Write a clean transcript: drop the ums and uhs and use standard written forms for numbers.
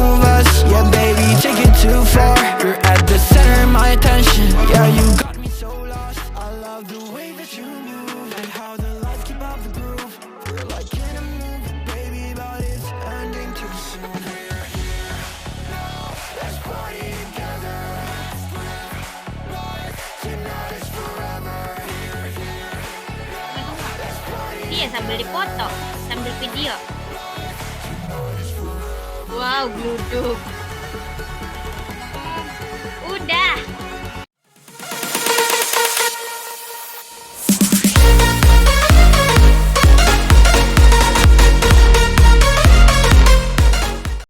of us. Yeah, baby, take it too far. You're at the center of my attention. Yeah, you got me so lost. I love the way that you move and how the lights keep up the groove. We're like in a movie, baby, but it's ending too soon. We're here now, let's party together. Like tonight is forever. Iya, sambil dipoto, sambil video. Wow, gluduk.